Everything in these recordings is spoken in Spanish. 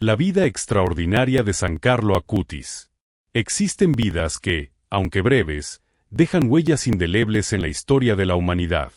La vida extraordinaria de San Carlo Acutis. Existen vidas que, aunque breves, dejan huellas indelebles en la historia de la humanidad.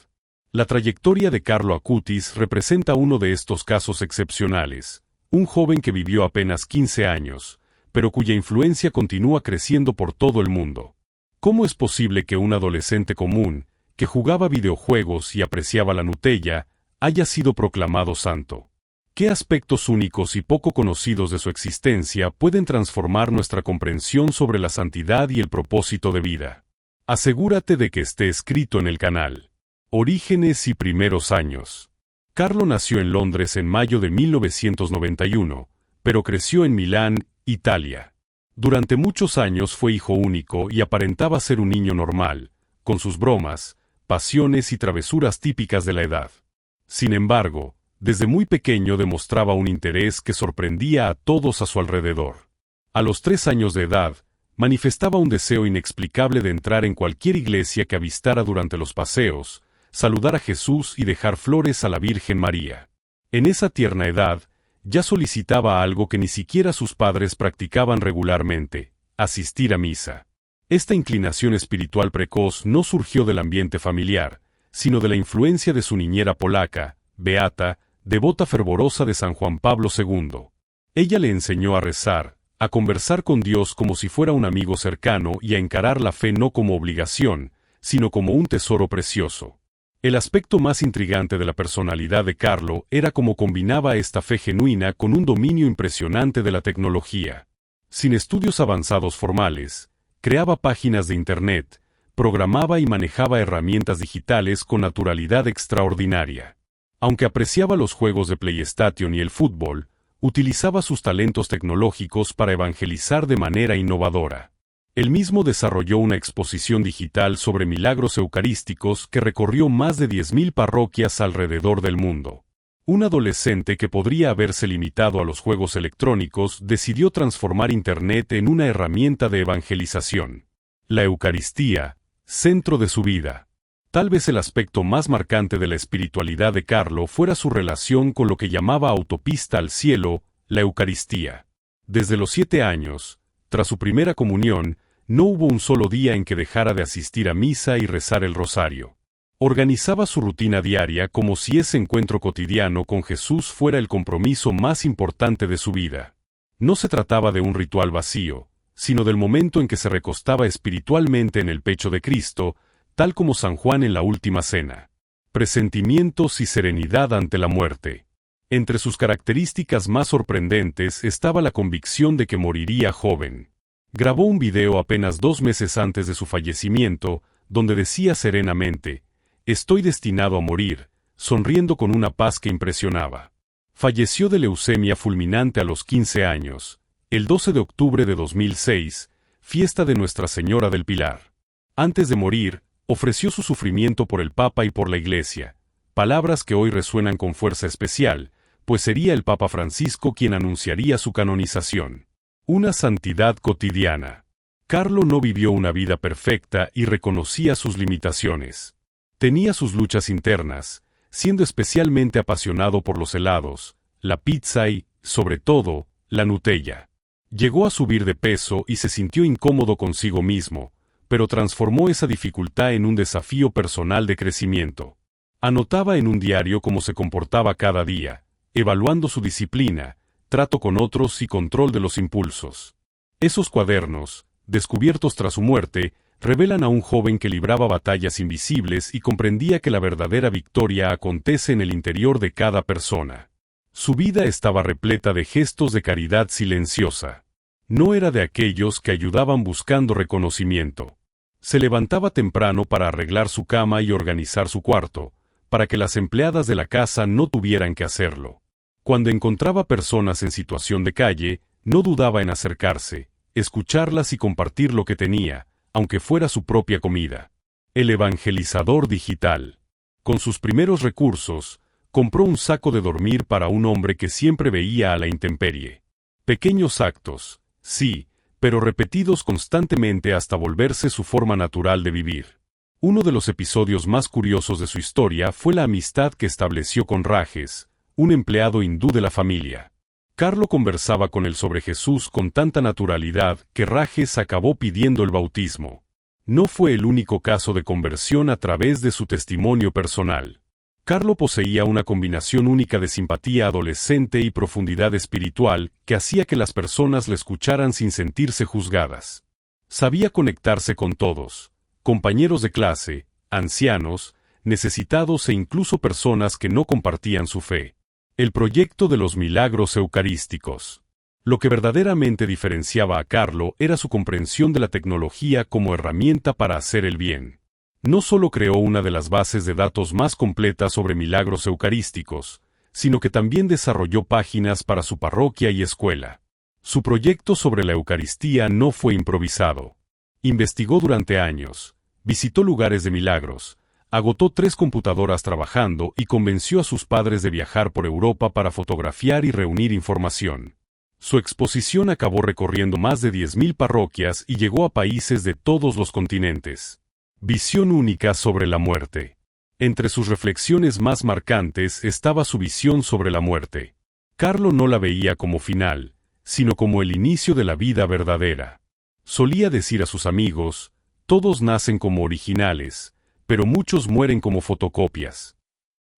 La trayectoria de Carlo Acutis representa uno de estos casos excepcionales, un joven que vivió apenas 15 años, pero cuya influencia continúa creciendo por todo el mundo. ¿Cómo es posible que un adolescente común, que jugaba videojuegos y apreciaba la Nutella, haya sido proclamado santo? ¿Qué aspectos únicos y poco conocidos de su existencia pueden transformar nuestra comprensión sobre la santidad y el propósito de vida? Asegúrate de que esté escrito en el canal. Orígenes y primeros años. Carlo nació en Londres en mayo de 1991, pero creció en Milán, Italia. Durante muchos años fue hijo único y aparentaba ser un niño normal, con sus bromas, pasiones y travesuras típicas de la edad. Sin embargo, desde muy pequeño demostraba un interés que sorprendía a todos a su alrededor. A los 3 años de edad, manifestaba un deseo inexplicable de entrar en cualquier iglesia que avistara durante los paseos, saludar a Jesús y dejar flores a la Virgen María. En esa tierna edad, ya solicitaba algo que ni siquiera sus padres practicaban regularmente: asistir a misa. Esta inclinación espiritual precoz no surgió del ambiente familiar, sino de la influencia de su niñera polaca, beata, devota fervorosa de San Juan Pablo II. Ella le enseñó a rezar, a conversar con Dios como si fuera un amigo cercano y a encarar la fe no como obligación, sino como un tesoro precioso. El aspecto más intrigante de la personalidad de Carlo era cómo combinaba esta fe genuina con un dominio impresionante de la tecnología. Sin estudios avanzados formales, creaba páginas de Internet, programaba y manejaba herramientas digitales con naturalidad extraordinaria. Aunque apreciaba los juegos de PlayStation y el fútbol, utilizaba sus talentos tecnológicos para evangelizar de manera innovadora. Él mismo desarrolló una exposición digital sobre milagros eucarísticos que recorrió más de 10.000 parroquias alrededor del mundo. Un adolescente que podría haberse limitado a los juegos electrónicos decidió transformar Internet en una herramienta de evangelización. La Eucaristía, centro de su vida. Tal vez el aspecto más marcante de la espiritualidad de Carlo fuera su relación con lo que llamaba autopista al cielo, la Eucaristía. Desde los 7 años, tras su primera comunión, no hubo un solo día en que dejara de asistir a misa y rezar el rosario. Organizaba su rutina diaria como si ese encuentro cotidiano con Jesús fuera el compromiso más importante de su vida. No se trataba de un ritual vacío, sino del momento en que se recostaba espiritualmente en el pecho de Cristo, tal como San Juan en la Última Cena. Presentimientos y serenidad ante la muerte. Entre sus características más sorprendentes estaba la convicción de que moriría joven. Grabó un video apenas 2 meses antes de su fallecimiento, donde decía serenamente: «Estoy destinado a morir», sonriendo con una paz que impresionaba. Falleció de leucemia fulminante a los 15 años, el 12 de octubre de 2006, fiesta de Nuestra Señora del Pilar. Antes de morir, ofreció su sufrimiento por el Papa y por la Iglesia, palabras que hoy resuenan con fuerza especial, pues sería el Papa Francisco quien anunciaría su canonización. Una santidad cotidiana. Carlo no vivió una vida perfecta y reconocía sus limitaciones. Tenía sus luchas internas, siendo especialmente apasionado por los helados, la pizza y, sobre todo, la Nutella. Llegó a subir de peso y se sintió incómodo consigo mismo, pero transformó esa dificultad en un desafío personal de crecimiento. Anotaba en un diario cómo se comportaba cada día, evaluando su disciplina, trato con otros y control de los impulsos. Esos cuadernos, descubiertos tras su muerte, revelan a un joven que libraba batallas invisibles y comprendía que la verdadera victoria acontece en el interior de cada persona. Su vida estaba repleta de gestos de caridad silenciosa. No era de aquellos que ayudaban buscando reconocimiento. Se levantaba temprano para arreglar su cama y organizar su cuarto, para que las empleadas de la casa no tuvieran que hacerlo. Cuando encontraba personas en situación de calle, no dudaba en acercarse, escucharlas y compartir lo que tenía, aunque fuera su propia comida. El evangelizador digital. Con sus primeros recursos, compró un saco de dormir para un hombre que siempre veía a la intemperie. Pequeños actos, sí, pero repetidos constantemente hasta volverse su forma natural de vivir. Uno de los episodios más curiosos de su historia fue la amistad que estableció con Rajes, un empleado hindú de la familia. Carlo conversaba con él sobre Jesús con tanta naturalidad que Rajes acabó pidiendo el bautismo. No fue el único caso de conversión a través de su testimonio personal. Carlo poseía una combinación única de simpatía adolescente y profundidad espiritual que hacía que las personas le escucharan sin sentirse juzgadas. Sabía conectarse con todos, compañeros de clase, ancianos, necesitados e incluso personas que no compartían su fe. El proyecto de los milagros eucarísticos. Lo que verdaderamente diferenciaba a Carlo era su comprensión de la tecnología como herramienta para hacer el bien. No solo creó una de las bases de datos más completas sobre milagros eucarísticos, sino que también desarrolló páginas para su parroquia y escuela. Su proyecto sobre la Eucaristía no fue improvisado. Investigó durante años, visitó lugares de milagros, agotó 3 computadoras trabajando y convenció a sus padres de viajar por Europa para fotografiar y reunir información. Su exposición acabó recorriendo más de 10.000 parroquias y llegó a países de todos los continentes. Visión única sobre la muerte. Entre sus reflexiones más marcantes estaba su visión sobre la muerte. Carlo no la veía como final, sino como el inicio de la vida verdadera. Solía decir a sus amigos, todos nacen como originales, pero muchos mueren como fotocopias.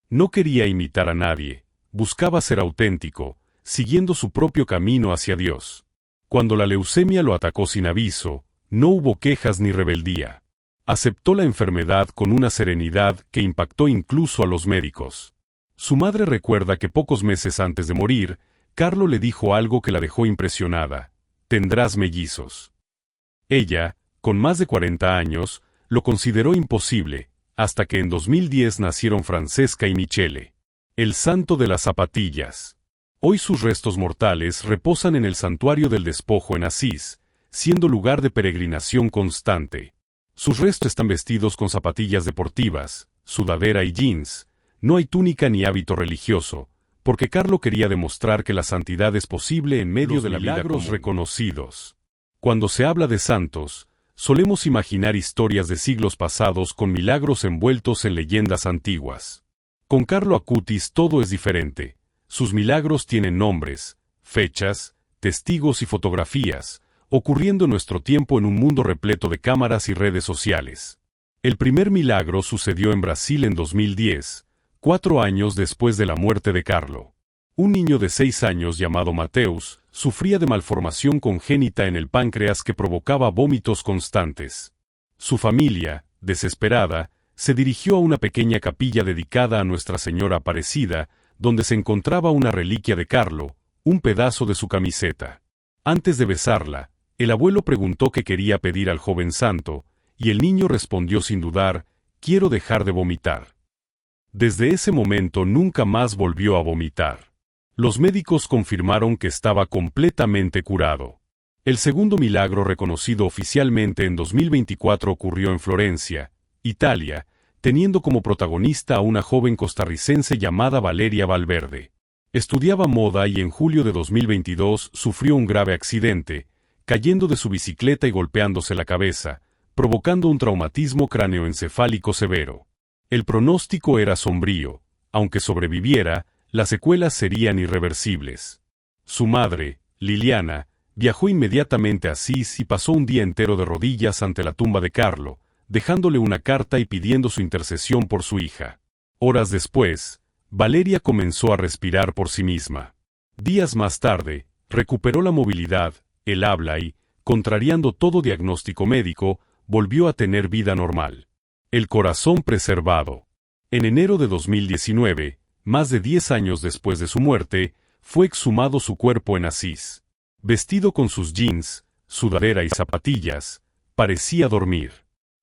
No quería imitar a nadie, buscaba ser auténtico, siguiendo su propio camino hacia Dios. Cuando la leucemia lo atacó sin aviso, no hubo quejas ni rebeldía. Aceptó la enfermedad con una serenidad que impactó incluso a los médicos. Su madre recuerda que pocos meses antes de morir, Carlo le dijo algo que la dejó impresionada: «Tendrás mellizos». Ella, con más de 40 años, lo consideró imposible, hasta que en 2010 nacieron Francesca y Michele. El santo de las zapatillas. Hoy sus restos mortales reposan en el Santuario del Despojo en Asís, siendo lugar de peregrinación constante. Sus restos están vestidos con zapatillas deportivas, sudadera y jeans. No hay túnica ni hábito religioso, porque Carlo quería demostrar que la santidad es posible en medio de la vida común. Reconocidos. Cuando se habla de santos, solemos imaginar historias de siglos pasados con milagros envueltos en leyendas antiguas. Con Carlo Acutis todo es diferente. Sus milagros tienen nombres, fechas, testigos y fotografías, ocurriendo en nuestro tiempo en un mundo repleto de cámaras y redes sociales. El primer milagro sucedió en Brasil en 2010, 4 años después de la muerte de Carlo. Un niño de 6 años llamado Mateus sufría de malformación congénita en el páncreas que provocaba vómitos constantes. Su familia, desesperada, se dirigió a una pequeña capilla dedicada a Nuestra Señora Aparecida, donde se encontraba una reliquia de Carlo, un pedazo de su camiseta. Antes de besarla, el abuelo preguntó qué quería pedir al joven santo, y el niño respondió sin dudar: «Quiero dejar de vomitar». Desde ese momento nunca más volvió a vomitar. Los médicos confirmaron que estaba completamente curado. El segundo milagro reconocido oficialmente en 2024 ocurrió en Florencia, Italia, teniendo como protagonista a una joven costarricense llamada Valeria Valverde. Estudiaba moda y en julio de 2022 sufrió un grave accidente, cayendo de su bicicleta y golpeándose la cabeza, provocando un traumatismo cráneoencefálico severo. El pronóstico era sombrío. Aunque sobreviviera, las secuelas serían irreversibles. Su madre, Liliana, viajó inmediatamente a Asís y pasó un día entero de rodillas ante la tumba de Carlo, dejándole una carta y pidiendo su intercesión por su hija. Horas después, Valeria comenzó a respirar por sí misma. Días más tarde, recuperó la movilidad, el habla y, contrariando todo diagnóstico médico, volvió a tener vida normal. El corazón preservado. En enero de 2019, más de 10 años después de su muerte, fue exhumado su cuerpo en Asís. Vestido con sus jeans, sudadera y zapatillas, parecía dormir.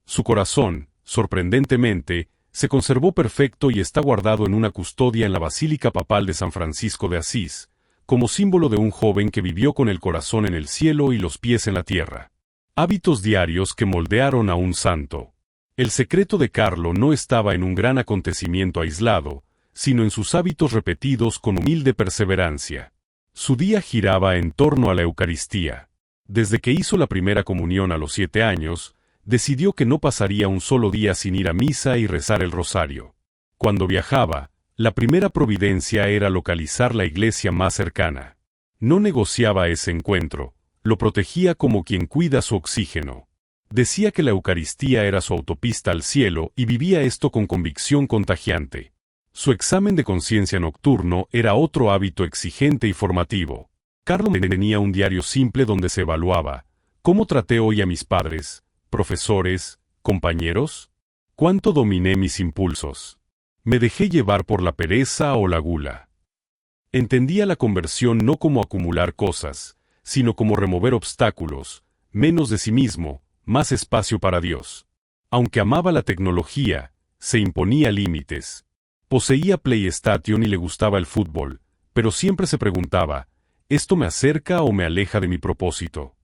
Su corazón, sorprendentemente, se conservó perfecto y está guardado en una custodia en la Basílica Papal de San Francisco de Asís, como símbolo de un joven que vivió con el corazón en el cielo y los pies en la tierra. Hábitos diarios que moldearon a un santo. El secreto de Carlo no estaba en un gran acontecimiento aislado, sino en sus hábitos repetidos con humilde perseverancia. Su día giraba en torno a la Eucaristía. Desde que hizo la primera comunión a los 7 años, decidió que no pasaría un solo día sin ir a misa y rezar el rosario. Cuando viajaba, la primera providencia era localizar la iglesia más cercana. No negociaba ese encuentro, lo protegía como quien cuida su oxígeno. Decía que la Eucaristía era su autopista al cielo y vivía esto con convicción contagiante. Su examen de conciencia nocturno era otro hábito exigente y formativo. Carlo tenía un diario simple donde se evaluaba: ¿cómo traté hoy a mis padres, profesores, compañeros? ¿Cuánto dominé mis impulsos? ¿Me dejé llevar por la pereza o la gula? Entendía la conversión no como acumular cosas, sino como remover obstáculos, menos de sí mismo, más espacio para Dios. Aunque amaba la tecnología, se imponía límites. Poseía PlayStation y le gustaba el fútbol, pero siempre se preguntaba: ¿esto me acerca o me aleja de mi propósito?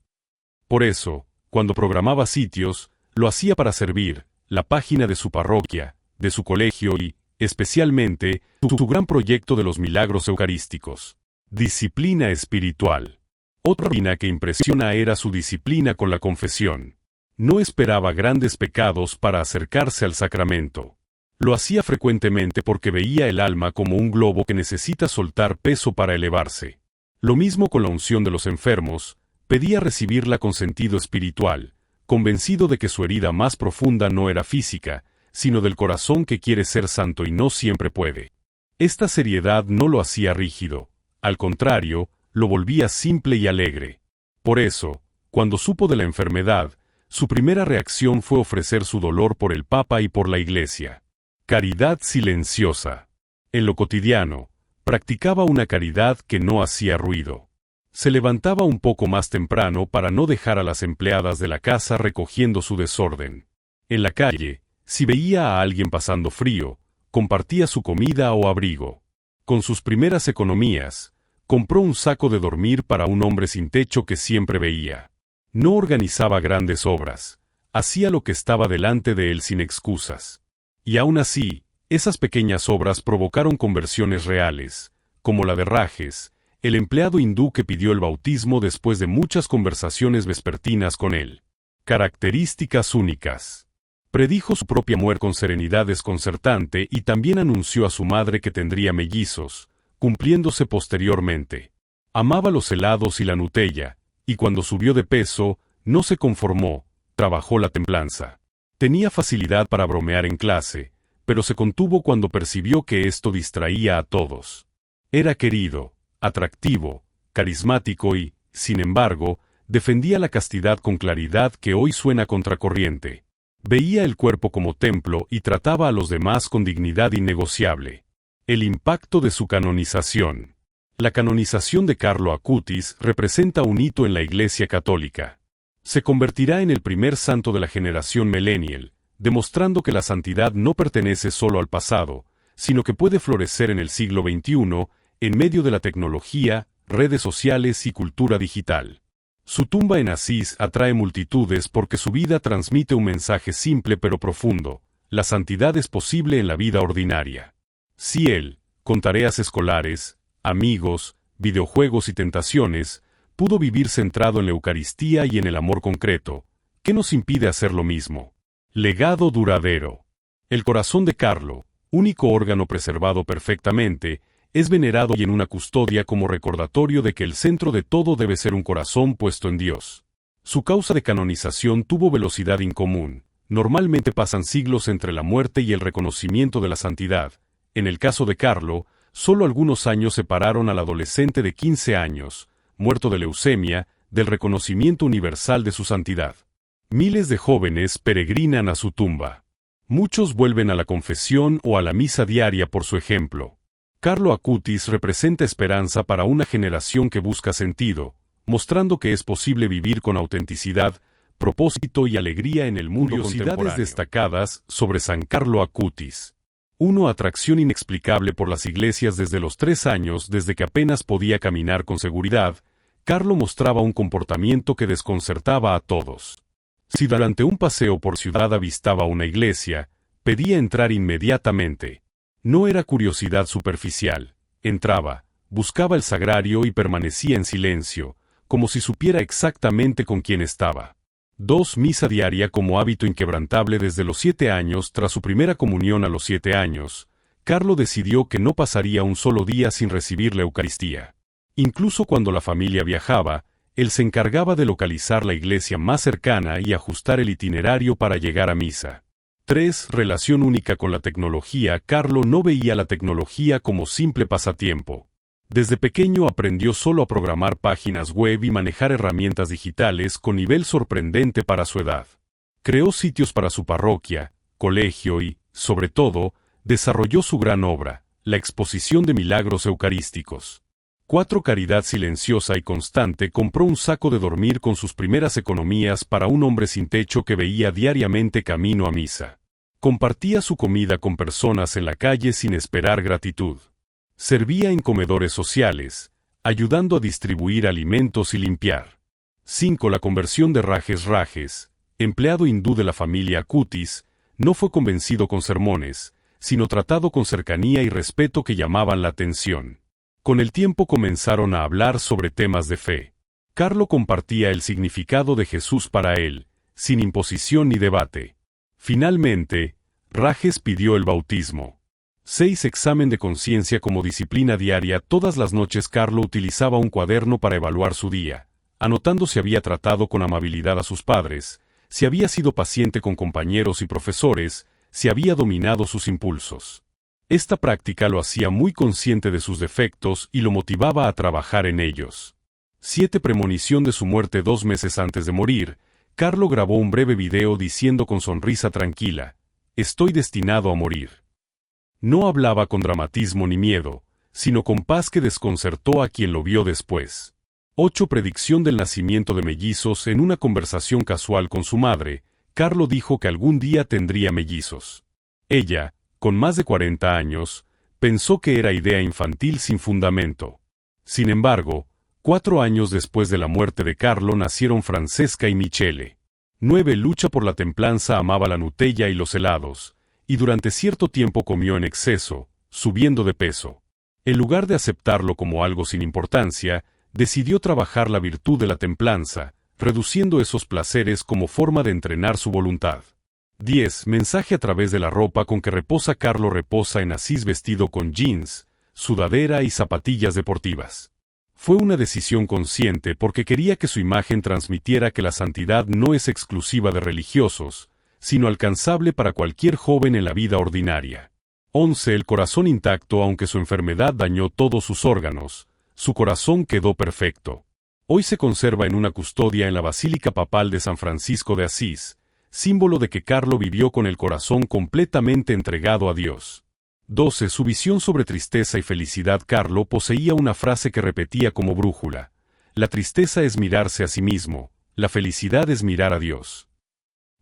Por eso, cuando programaba sitios, lo hacía para servir la página de su parroquia, de su colegio y, especialmente, su gran proyecto de los milagros eucarísticos. Disciplina espiritual. Otra disciplina que impresiona era su disciplina con la confesión. No esperaba grandes pecados para acercarse al sacramento. Lo hacía frecuentemente porque veía el alma como un globo que necesita soltar peso para elevarse. Lo mismo con la unción de los enfermos, pedía recibirla con sentido espiritual, convencido de que su herida más profunda no era física, sino del corazón que quiere ser santo y no siempre puede. Esta seriedad no lo hacía rígido, al contrario, lo volvía simple y alegre. Por eso, cuando supo de la enfermedad, su primera reacción fue ofrecer su dolor por el Papa y por la Iglesia. Caridad silenciosa. En lo cotidiano, practicaba una caridad que no hacía ruido. Se levantaba un poco más temprano para no dejar a las empleadas de la casa recogiendo su desorden. En la calle, si veía a alguien pasando frío, compartía su comida o abrigo. Con sus primeras economías, compró un saco de dormir para un hombre sin techo que siempre veía. No organizaba grandes obras, hacía lo que estaba delante de él sin excusas. Y aún así, esas pequeñas obras provocaron conversiones reales, como la de Rajes, el empleado hindú que pidió el bautismo después de muchas conversaciones vespertinas con él. Características únicas. Predijo su propia muerte con serenidad desconcertante y también anunció a su madre que tendría mellizos, cumpliéndose posteriormente. Amaba los helados y la Nutella, y cuando subió de peso, no se conformó, trabajó la templanza. Tenía facilidad para bromear en clase, pero se contuvo cuando percibió que esto distraía a todos. Era querido, atractivo, carismático y, sin embargo, defendía la castidad con claridad que hoy suena contracorriente. Veía el cuerpo como templo y trataba a los demás con dignidad innegociable. El impacto de su canonización. La canonización de Carlo Acutis representa un hito en la Iglesia Católica. Se convertirá en el primer santo de la generación millennial, demostrando que la santidad no pertenece solo al pasado, sino que puede florecer en el siglo XXI, en medio de la tecnología, redes sociales y cultura digital. Su tumba en Asís atrae multitudes porque su vida transmite un mensaje simple pero profundo: la santidad es posible en la vida ordinaria. Si él, con tareas escolares, amigos, videojuegos y tentaciones, pudo vivir centrado en la Eucaristía y en el amor concreto, ¿qué nos impide hacer lo mismo? Legado duradero. El corazón de Carlo, único órgano preservado perfectamente, es venerado y en una custodia como recordatorio de que el centro de todo debe ser un corazón puesto en Dios. Su causa de canonización tuvo velocidad incomún. Normalmente pasan siglos entre la muerte y el reconocimiento de la santidad. En el caso de Carlo, solo algunos años separaron al adolescente de 15 años, muerto de leucemia, del reconocimiento universal de su santidad. Miles de jóvenes peregrinan a su tumba. Muchos vuelven a la confesión o a la misa diaria por su ejemplo. Carlo Acutis representa esperanza para una generación que busca sentido, mostrando que es posible vivir con autenticidad, propósito y alegría en el mundo contemporáneo. Curiosidades destacadas sobre San Carlo Acutis. 1. Atracción inexplicable por las iglesias desde los 3 años. Desde que apenas podía caminar con seguridad, Carlo mostraba un comportamiento que desconcertaba a todos. Si durante un paseo por ciudad avistaba una iglesia, pedía entrar inmediatamente. No era curiosidad superficial. Entraba, buscaba el sagrario y permanecía en silencio, como si supiera exactamente con quién estaba. 2. Misa diaria como hábito inquebrantable desde los 7 años. Tras su primera comunión a los 7 años, Carlo decidió que no pasaría un solo día sin recibir la Eucaristía. Incluso cuando la familia viajaba, él se encargaba de localizar la iglesia más cercana y ajustar el itinerario para llegar a misa. 3. Relación única con la tecnología. Carlo no veía la tecnología como simple pasatiempo. Desde pequeño aprendió solo a programar páginas web y manejar herramientas digitales con nivel sorprendente para su edad. Creó sitios para su parroquia, colegio y, sobre todo, desarrolló su gran obra, la exposición de milagros eucarísticos. 4. Caridad silenciosa y constante. Compró un saco de dormir con sus primeras economías para un hombre sin techo que veía diariamente camino a misa. Compartía su comida con personas en la calle sin esperar gratitud. Servía en comedores sociales, ayudando a distribuir alimentos y limpiar. 5. La conversión de Rajes, empleado hindú de la familia Acutis, no fue convencido con sermones, sino tratado con cercanía y respeto que llamaban la atención. Con el tiempo comenzaron a hablar sobre temas de fe. Carlo compartía el significado de Jesús para él, sin imposición ni debate. Finalmente, Rajes pidió el bautismo. 6. Examen de conciencia como disciplina diaria. Todas las noches Carlo utilizaba un cuaderno para evaluar su día, anotando si había tratado con amabilidad a sus padres, si había sido paciente con compañeros y profesores, si había dominado sus impulsos. Esta práctica lo hacía muy consciente de sus defectos y lo motivaba a trabajar en ellos. 7. Premonición de su muerte. 2 meses antes de morir, Carlo grabó un breve video diciendo con sonrisa tranquila: «Estoy destinado a morir». No hablaba con dramatismo ni miedo, sino con paz que desconcertó a quien lo vio después. 8. Predicción del nacimiento de mellizos. En una conversación casual con su madre, Carlo dijo que algún día tendría mellizos. Ella, con más de 40 años, pensó que era idea infantil sin fundamento. Sin embargo, 4 años después de la muerte de Carlo nacieron Francesca y Michele. 9. Lucha por la templanza. Amaba la Nutella y los helados, y durante cierto tiempo comió en exceso, subiendo de peso. En lugar de aceptarlo como algo sin importancia, decidió trabajar la virtud de la templanza, reduciendo esos placeres como forma de entrenar su voluntad. 10. Mensaje a través de la ropa con que reposa. Carlo reposa en Asís vestido con jeans, sudadera y zapatillas deportivas. Fue una decisión consciente porque quería que su imagen transmitiera que la santidad no es exclusiva de religiosos, sino alcanzable para cualquier joven en la vida ordinaria. 11. El corazón intacto. Aunque su enfermedad dañó todos sus órganos, su corazón quedó perfecto. Hoy se conserva en una custodia en la Basílica Papal de San Francisco de Asís, símbolo de que Carlo vivió con el corazón completamente entregado a Dios. 12. Su visión sobre tristeza y felicidad. Carlo poseía una frase que repetía como brújula: la tristeza es mirarse a sí mismo, la felicidad es mirar a Dios.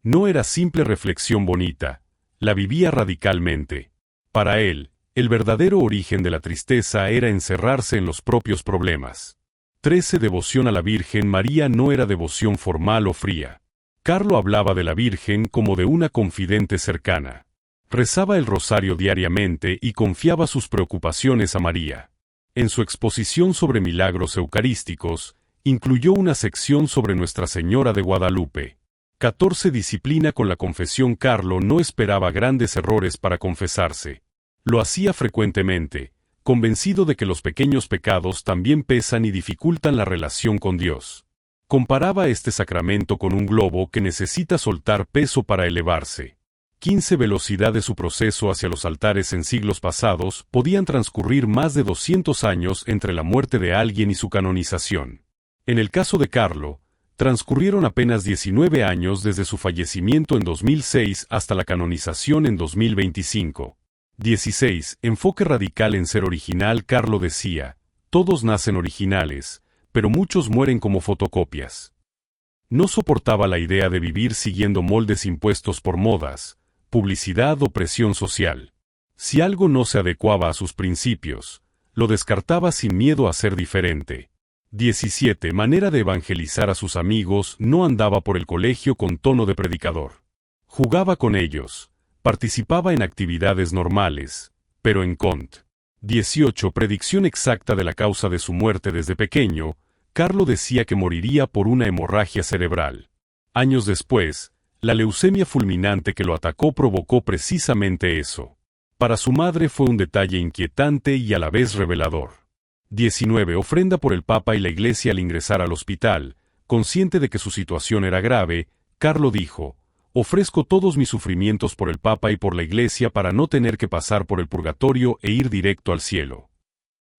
No era simple reflexión bonita, la vivía radicalmente. Para él, el verdadero origen de la tristeza era encerrarse en los propios problemas. 13. Devoción a la Virgen María. No era devoción formal o fría. Carlo hablaba de la Virgen como de una confidente cercana. Rezaba el rosario diariamente y confiaba sus preocupaciones a María. En su exposición sobre milagros eucarísticos, incluyó una sección sobre Nuestra Señora de Guadalupe. 14. Disciplina con la confesión. Carlo no esperaba grandes errores para confesarse. Lo hacía frecuentemente, convencido de que los pequeños pecados también pesan y dificultan la relación con Dios. Comparaba este sacramento con un globo que necesita soltar peso para elevarse. 15. Velocidad de su proceso hacia los altares. En siglos pasados podían transcurrir más de 200 años entre la muerte de alguien y su canonización. En el caso de Carlo, transcurrieron apenas 19 años desde su fallecimiento en 2006 hasta la canonización en 2025. 16. Enfoque radical en ser original. Carlo decía: todos nacen originales, pero muchos mueren como fotocopias. No soportaba la idea de vivir siguiendo moldes impuestos por modas, publicidad o presión social. Si algo no se adecuaba a sus principios, lo descartaba sin miedo a ser diferente. 17. Manera de evangelizar a sus amigos. No andaba por el colegio con tono de predicador. Jugaba con ellos, participaba en actividades normales, pero en cont. 18. Predicción exacta de la causa de su muerte. Desde pequeño, Carlo decía que moriría por una hemorragia cerebral. Años después, la leucemia fulminante que lo atacó provocó precisamente eso. Para su madre fue un detalle inquietante y a la vez revelador. 19. Ofrenda por el Papa y la Iglesia. Al ingresar al hospital, consciente de que su situación era grave, Carlo dijo: ofrezco todos mis sufrimientos por el Papa y por la Iglesia para no tener que pasar por el purgatorio e ir directo al cielo.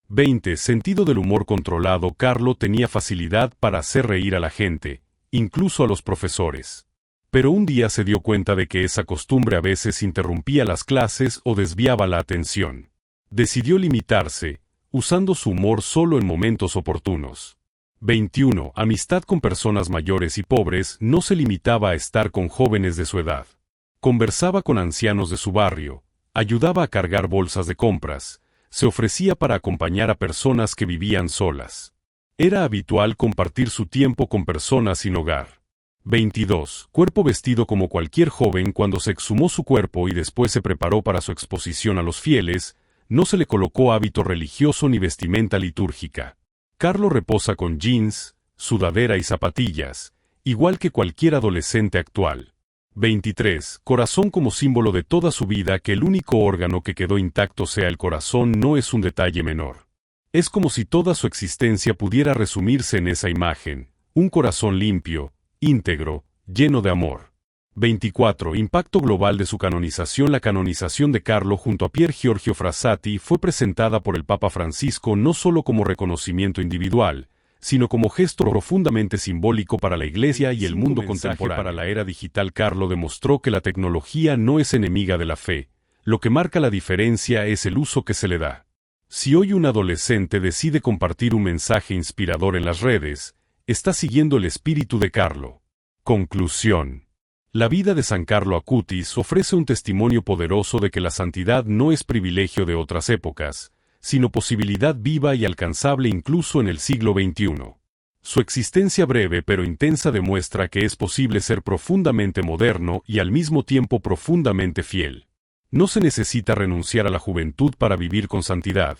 20. Sentido del humor controlado. Carlo tenía facilidad para hacer reír a la gente, incluso a los profesores. Pero un día se dio cuenta de que esa costumbre a veces interrumpía las clases o desviaba la atención. Decidió limitarse, usando su humor solo en momentos oportunos. 21. Amistad con personas mayores y pobres. No se limitaba a estar con jóvenes de su edad. Conversaba con ancianos de su barrio, ayudaba a cargar bolsas de compras, se ofrecía para acompañar a personas que vivían solas. Era habitual compartir su tiempo con personas sin hogar. 22. Cuerpo vestido como cualquier joven. Cuando se exhumó su cuerpo y después se preparó para su exposición a los fieles, no se le colocó hábito religioso ni vestimenta litúrgica. Carlo reposa con jeans, sudadera y zapatillas, igual que cualquier adolescente actual. 23. Corazón como símbolo de toda su vida. Que el único órgano que quedó intacto sea el corazón no es un detalle menor. Es como si toda su existencia pudiera resumirse en esa imagen: un corazón limpio, íntegro, lleno de amor. 24. Impacto global de su canonización. La canonización de Carlo junto a Pier Giorgio Frassati fue presentada por el Papa Francisco no solo como reconocimiento individual, sino como gesto profundamente simbólico para la Iglesia y el mundo contemporáneo. Para la era digital. Carlo demostró que la tecnología no es enemiga de la fe, lo que marca la diferencia es el uso que se le da. Si hoy un adolescente decide compartir un mensaje inspirador en las redes, está siguiendo el espíritu de Carlo. Conclusión. La vida de San Carlo Acutis ofrece un testimonio poderoso de que la santidad no es privilegio de otras épocas, sino posibilidad viva y alcanzable incluso en el siglo XXI. Su existencia breve pero intensa demuestra que es posible ser profundamente moderno y al mismo tiempo profundamente fiel. No se necesita renunciar a la juventud para vivir con santidad,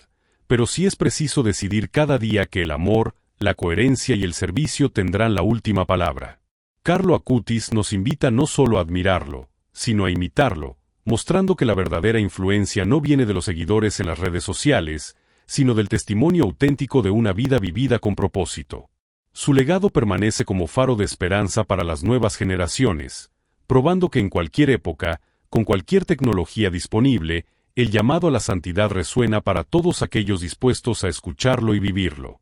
pero sí es preciso decidir cada día que el amor, la coherencia y el servicio tendrán la última palabra. Carlo Acutis nos invita no solo a admirarlo, sino a imitarlo, mostrando que la verdadera influencia no viene de los seguidores en las redes sociales, sino del testimonio auténtico de una vida vivida con propósito. Su legado permanece como faro de esperanza para las nuevas generaciones, probando que en cualquier época, con cualquier tecnología disponible, el llamado a la santidad resuena para todos aquellos dispuestos a escucharlo y vivirlo.